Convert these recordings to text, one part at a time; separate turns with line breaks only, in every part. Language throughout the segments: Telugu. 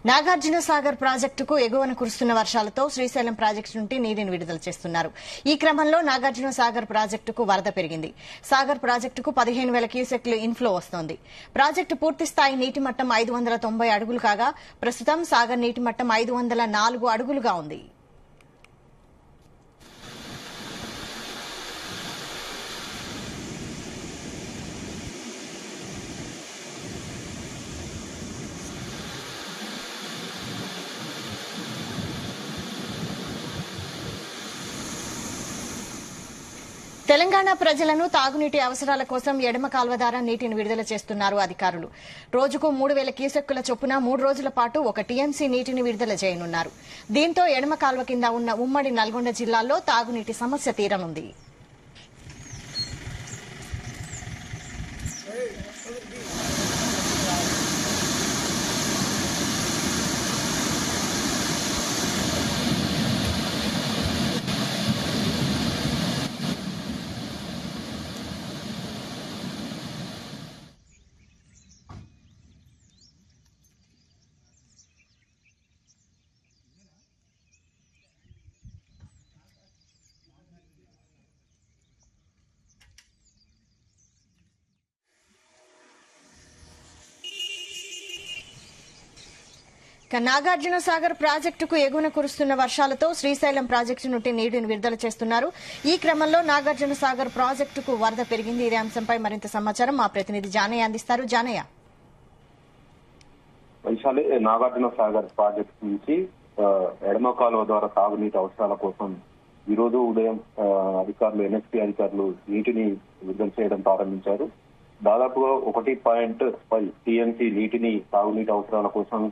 నాగార్జున సాగర్ ప్రాజెక్టుకు ఎగువన కురుస్తున్న వర్షాలతో శ్రీశైలం ప్రాజెక్టు నుండి నీటిని విడుదల చేస్తున్నారు. ఈ క్రమంలో నాగార్జున సాగర్ ప్రాజెక్టుకు వరద పెరిగింది. సాగర్ ప్రాజెక్టుకు 15,000 క్యూసెక్లు ఇన్ఫ్లో వస్తోంది. ప్రాజెక్టు పూర్తిస్థాయి నీటి మట్టం 590 అడుగులు కాగా ప్రస్తుతం సాగర్ నీటి మట్టం 504 అడుగులుగా ఉంది. తెలంగాణ ప్రజలను తాగునీటి అవసరాల కోసం ఎడమ కాల్వ ద్వారా నీటిని విడుదల చేస్తున్నారు అధికారులు. రోజుకు 3,000 క్యూసెక్కుల చొప్పున 3 రోజుల పాటు 1 టీఎంసీ నీటిని విడుదల చేయనున్నారు. దీంతో ఎడమ కాల్వ కింద ఉన్న ఉమ్మడి నల్గొండ జిల్లాల్లో తాగునీటి సమస్య తీరనుంది. నాగార్జున సాగర్ ప్రాజెక్టుకు ఎగువన కురుస్తున్న వర్షాలతో శ్రీశైలం ప్రాజెక్టు నుండి నీటిని విడుదల చేస్తున్నారు. ఈ క్రమంలో నాగార్జున సాగర్ ప్రాజెక్టుకు వరద పెరిగింది. ఇదే అంశంపై మరింత సమాచారం మా ప్రతినిధి జానయ్య అందిస్తారు. జానయ్య,
వైశాలి, నాగార్జున సాగర్ ప్రాజెక్టు నుంచి ఎడమ కాలువ ద్వారా తాగునీటి అవసరాల కోసం ఈ రోజు ఉదయం అధికారులు ఎన్ఎస్పీ అధికారులు నీటిని విడుదల చేయడం ప్రారంభించారు. దాదాపుగా 1.5 టీఎంసీ నీటిని తాగునీటి అవసరాల కోసం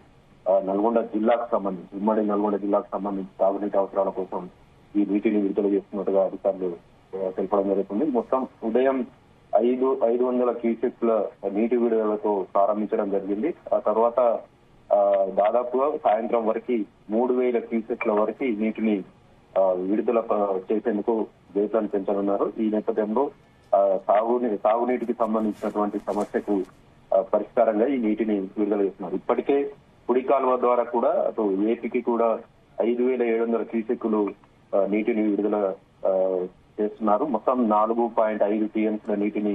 నల్గొండ జిల్లాకు సంబంధించి ఉమ్మడి నల్గొండ జిల్లాకు సంబంధించి తాగునీటి అవసరాల కోసం ఈ నీటిని విడుదల చేస్తున్నట్టుగా అధికారులు తెలపడం జరుగుతుంది. మొత్తం ఉదయం 500 క్యూసెక్ల నీటి విడుదలతో ప్రారంభించడం జరిగింది. ఆ తర్వాత దాదాపుగా సాయంత్రం వరకు 3,000 క్యూసెక్ల వరకు నీటిని విడుదల చేసేందుకు వేతనం పెంచనున్నారు. ఈ నేపథ్యంలో తాగునీటికి సంబంధించినటువంటి సమస్యకు పరిష్కారంగా ఈ నీటిని విడుదల చేస్తున్నారు. ఇప్పటికే కుడి కాలువ ద్వారా కూడా అటు ఏపీకి కూడా 5,700 క్యూసెక్కులు నీటిని విడుదల చేస్తున్నారు. మొత్తం 4.5 టీఎంసీల నీటిని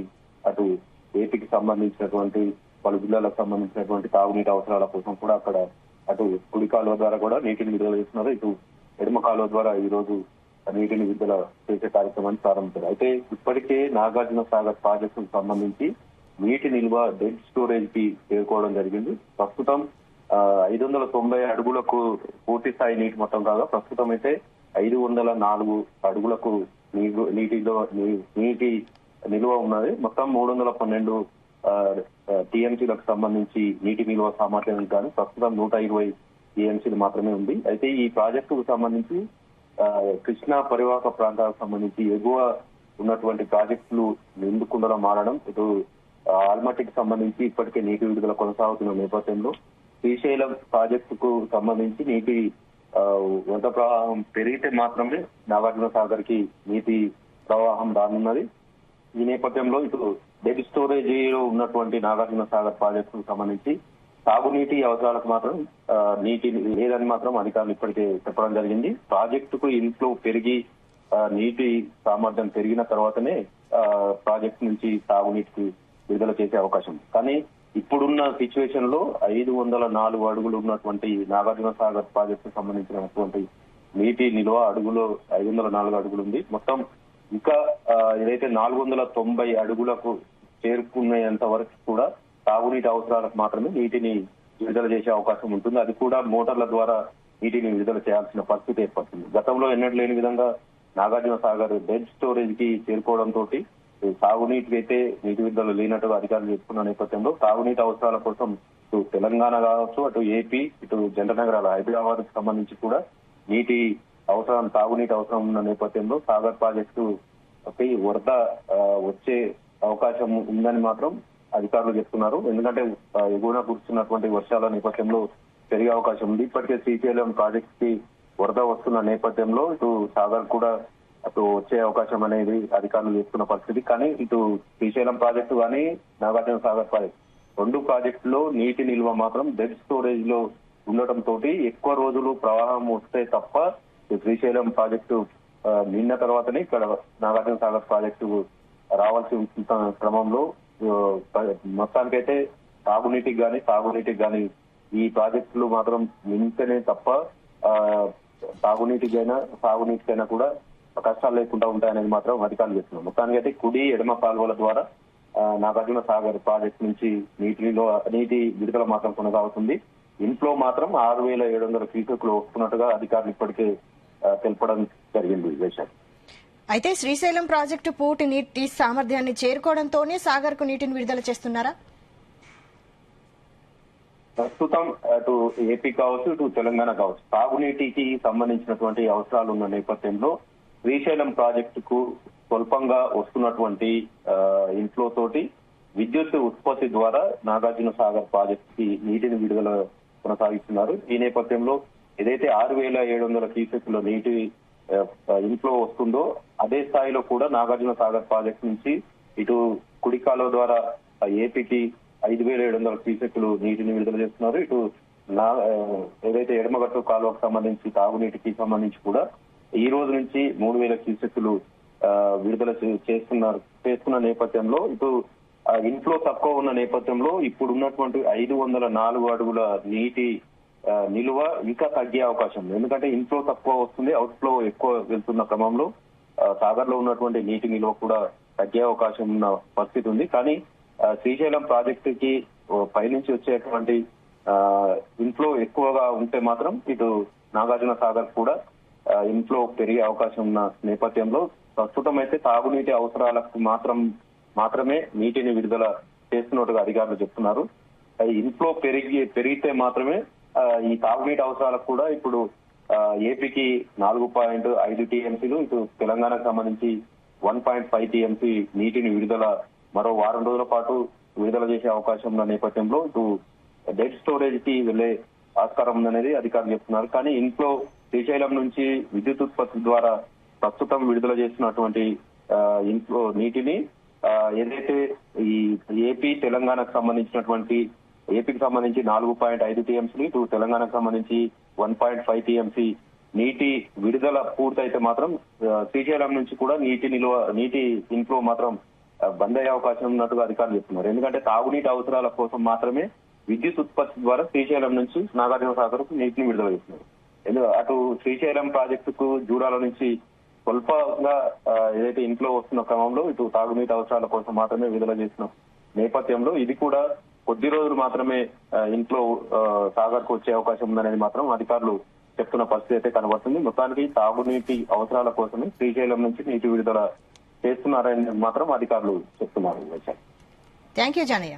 అటు ఏపీకి సంబంధించినటువంటి పలు జిల్లాలకు సంబంధించినటువంటి తాగునీటి అవసరాల కోసం కూడా అక్కడ అటు కుడి కాలువ ద్వారా కూడా నీటిని విడుదల చేస్తున్నారు. ఇటు ఎడమ కాలువ ద్వారా ఈ రోజు నీటిని విడుదల చేసే కార్యక్రమాన్ని ప్రారంభించారు. అయితే ఇప్పటికే నాగార్జున సాగర్ ప్రాజెక్టుకు సంబంధించి నీటి నిల్వ డెడ్ స్టోరేజ్ కి చేరుకోవడం జరిగింది. ప్రస్తుతం 590 అడుగులకు పూర్తి స్థాయి నీటి మొత్తం కాగా ప్రస్తుతం అయితే 504 అడుగులకు నీటి నిల్వ ఉన్నది. మొత్తం 312 టీఎంసీలకు సంబంధించి నీటి నిల్వ సామర్థ్యం కానీ ప్రస్తుతం 120 టీఎంసీలు మాత్రమే ఉంది. అయితే ఈ ప్రాజెక్టుకు సంబంధించి కృష్ణా పరివాహక ప్రాంతాలకు సంబంధించి ఎగువ ఉన్నటువంటి ప్రాజెక్టులు నిండుకుండలా మారడం, ఇటు ఆల్మట్టికి సంబంధించి ఇప్పటికే నీటి విడుదల కొనసాగుతున్న నేపథ్యంలో శ్రీశైలం ప్రాజెక్టుకు సంబంధించి నీటి వరద ప్రవాహం పెరిగితే మాత్రమే నాగార్జున సాగర్ కి నీటి ప్రవాహం రానున్నది. ఈ నేపథ్యంలో ఇటు డెడ్ స్టోరేజ్ లో ఉన్నటువంటి నాగార్జున సాగర్ ప్రాజెక్టుకు సంబంధించి తాగునీటి అవసరాలకు మాత్రం నీటి లేదని మాత్రం అధికారులు ఇప్పటికే చెప్పడం జరిగింది. ప్రాజెక్టుకు ఇన్ఫ్లో పెరిగి నీటి సామర్థ్యం పెరిగిన తర్వాతనే ప్రాజెక్టు నుంచి తాగునీటికి విడుదల చేసే అవకాశం. కానీ ఇప్పుడున్న సిచ్యువేషన్ లో 504 అడుగులు ఉన్నటువంటి నాగార్జున సాగర్ ప్రాజెక్టు సంబంధించినటువంటి నీటి నిల్వ అడుగులో 504 అడుగులు ఉంది. మొత్తం ఇంకా ఏదైతే 490 అడుగులకు చేరుకునేంత వరకు కూడా తాగునీటి అవసరాలకు మాత్రమే నీటిని విడుదల చేసే అవకాశం ఉంటుంది. అది కూడా మోటార్ల ద్వారా నీటిని విడుదల చేయాల్సిన పరిస్థితి ఏర్పడుతుంది. గతంలో ఎన్నడూ లేని విధంగా నాగార్జున సాగర్ డెడ్ స్టోరేజ్ కి చేరుకోవడంతో తాగునీటికి అయితే నీటి విడుదల లేనట్టుగా అధికారులు చెప్పుకున్న నేపథ్యంలో తాగునీటి అవసరాల కోసం ఇటు తెలంగాణ కావచ్చు, అటు ఏపీ, ఇటు జంట నగరాల హైదరాబాద్ కు సంబంధించి కూడా తాగునీటి అవసరం ఉన్న నేపథ్యంలో సాగర్ ప్రాజెక్టు వరద వచ్చే అవకాశం ఉందని మాత్రం అధికారులు చెప్తున్నారు. ఎందుకంటే ఎగువన కురుస్తున్నటువంటి వర్షాల నేపథ్యంలో పెరిగే అవకాశం ఉంది. ఇప్పటికే శ్రీశైలం ప్రాజెక్ట్ కి వరద వస్తున్న నేపథ్యంలో ఇటు సాగర్ కూడా అటు వచ్చే అవకాశం అనేది అధికారులు చెప్తున్న పరిస్థితి. కానీ ఇటు శ్రీశైలం ప్రాజెక్టు కానీ నాగార్జున సాగర్ ప్రాజెక్టు 2 ప్రాజెక్టులో నీటి నిల్వ మాత్రం డెడ్ స్టోరేజ్ లో ఉండటంతో ఎక్కువ రోజులు ప్రవాహం వస్తే తప్ప ఈ శ్రీశైలం ప్రాజెక్టు నిన్న తర్వాతనే ఇక్కడ నాగార్జున సాగర్ ప్రాజెక్టు రావాల్సి ఉంటున్న క్రమంలో మొత్తానికైతే తాగునీటికి గాని ఈ ప్రాజెక్టులు మాత్రం నింపితేనే తప్ప సాగునీటికైనా కూడా కష్టాలు లేకుండా ఉంటాయనేది మాత్రం అధికారులు చెప్తున్నారు. మొత్తానికైతే కుడి ఎడమ కాలువల ద్వారా నాగార్జున సాగర్ ప్రాజెక్టు నుంచి నీటి విడుదల మాత్రం కొనసాగుతుంది. ఇన్ఫ్లో మాత్రం 6,700 క్యూసెక్లు వస్తున్నట్టుగా అధికారులు ఇప్పటికే తెలపడం జరిగింది. వేశారు.
అయితే శ్రీశైలం ప్రాజెక్టు పూర్తి నీటి సామర్థ్యాన్ని చేరుకోవడంతోనే సాగర్ కు నీటిని విడుదల చేస్తున్నారా?
ప్రస్తుతం అటు ఏపీ కావచ్చు, ఇటు తెలంగాణ కావచ్చు, తాగునీటికి సంబంధించినటువంటి అవసరాలు ఉన్న నేపథ్యంలో శ్రీశైలం ప్రాజెక్టుకు స్వల్పంగా వస్తున్నటువంటి ఇన్ఫ్లో తోటి విద్యుత్ ఉత్పత్తి ద్వారా నాగార్జున సాగర్ ప్రాజెక్టు కి నీటిని విడుదల కొనసాగిస్తున్నారు. ఈ నేపథ్యంలో ఏదైతే 6,700 క్యూసెక్ల నీటి ఇన్ఫ్లో వస్తుందో అదే స్థాయిలో కూడా నాగార్జున సాగర్ ప్రాజెక్టు నుంచి ఇటు కుడి కాలువ ద్వారా ఏపీకి 5,700 క్యూసెక్లు నీటిని విడుదల చేస్తున్నారు. ఇటు ఏదైతే ఎడమగట్టు కాలువకు సంబంధించి తాగునీటికి సంబంధించి కూడా ఈ రోజు నుంచి 3,000 క్యూసెక్లు విడుదల చేస్తున్న నేపథ్యంలో ఇటు ఇన్ఫ్లో తక్కువ ఉన్న నేపథ్యంలో ఇప్పుడు ఉన్నటువంటి 504 అడుగుల నీటి నిలువ ఇంకా తగ్గే అవకాశం ఉంది. ఎందుకంటే ఇన్ఫ్లో తక్కువ వస్తుంది, అవుట్ ఫ్లో ఎక్కువ వెళ్తున్న క్రమంలో సాగర్ లో ఉన్నటువంటి నీటి నిలువ కూడా తగ్గే అవకాశం ఉన్న పరిస్థితి ఉంది. కానీ శ్రీశైలం ప్రాజెక్టుకి పైనుంచి వచ్చేటువంటి ఇన్ఫ్లో ఎక్కువగా ఉంటే మాత్రం ఇటు నాగార్జున సాగర్ కూడా ఇన్ఫ్లో పెరిగే అవకాశం ఉన్న నేపథ్యంలో ప్రస్తుతం అయితే తాగునీటి అవసరాలకు మాత్రమే నీటిని విడుదల చేస్తున్నట్టుగా అధికారులు చెప్తున్నారు. ఇన్ఫ్లో పెరిగితే మాత్రమే ఈ తాగునీటి అవసరాలకు కూడా ఇప్పుడు ఏపీకి 4.5 టీఎంసీలు, ఇటు తెలంగాణకు సంబంధించి 1.5 టీఎంసీ నీటిని విడుదల మరో వారం రోజుల పాటు విడుదల చేసే అవకాశం ఉన్న నేపథ్యంలో ఇటు డెడ్ స్టోరేజ్ కి వెళ్లే ఆస్కారం ఉందనేది అధికారులు చెప్తున్నారు. కానీ ఇన్ఫ్లో శ్రీశైలం నుంచి విద్యుత్ ఉత్పత్తి ద్వారా ప్రస్తుతం విడుదల చేస్తున్నటువంటి ఇన్ఫ్లో నీటిని ఏదైతే ఈ ఏపీ తెలంగాణకు సంబంధించినటువంటి ఏపీకి సంబంధించి 4.5 టీఎంసీలు, ఇటు తెలంగాణకు సంబంధించి 1.5 టీఎంసీ నీటి విడుదల పూర్తయితే మాత్రం శ్రీశైలం నుంచి కూడా నీటి ఇన్ఫ్లో మాత్రం బంద్ అయ్యే అవకాశం ఉన్నట్టుగా అధికారులు చెప్తున్నారు. ఎందుకంటే తాగునీటి అవసరాల కోసం మాత్రమే విద్యుత్ ఉత్పత్తి ద్వారా శ్రీశైలం నుంచి నాగార్జున సాగర్ కు నీటిని విడుదల చేస్తున్నారు. అటు శ్రీశైలం ప్రాజెక్టుకు జూరాల నుంచి స్వల్పంగా ఏదైతే ఇన్ఫ్లో వస్తున్న క్రమంలో ఇటు తాగునీటి అవసరాల కోసం మాత్రమే విడుదల చేసిన నేపథ్యంలో ఇది కూడా కొద్ది రోజులు మాత్రమే ఇన్ఫ్లో సాగర్ కు వచ్చే అవకాశం ఉందనేది మాత్రం అధికారులు చెప్తున్న పరిస్థితి అయితే కనబడుతుంది. మొత్తానికి తాగునీటి అవసరాల కోసమే శ్రీశైలం నుంచి నీటి విడుదల చేస్తున్నారని మాత్రం అధికారులు చెప్తున్నారు.
Thank you Janaiah.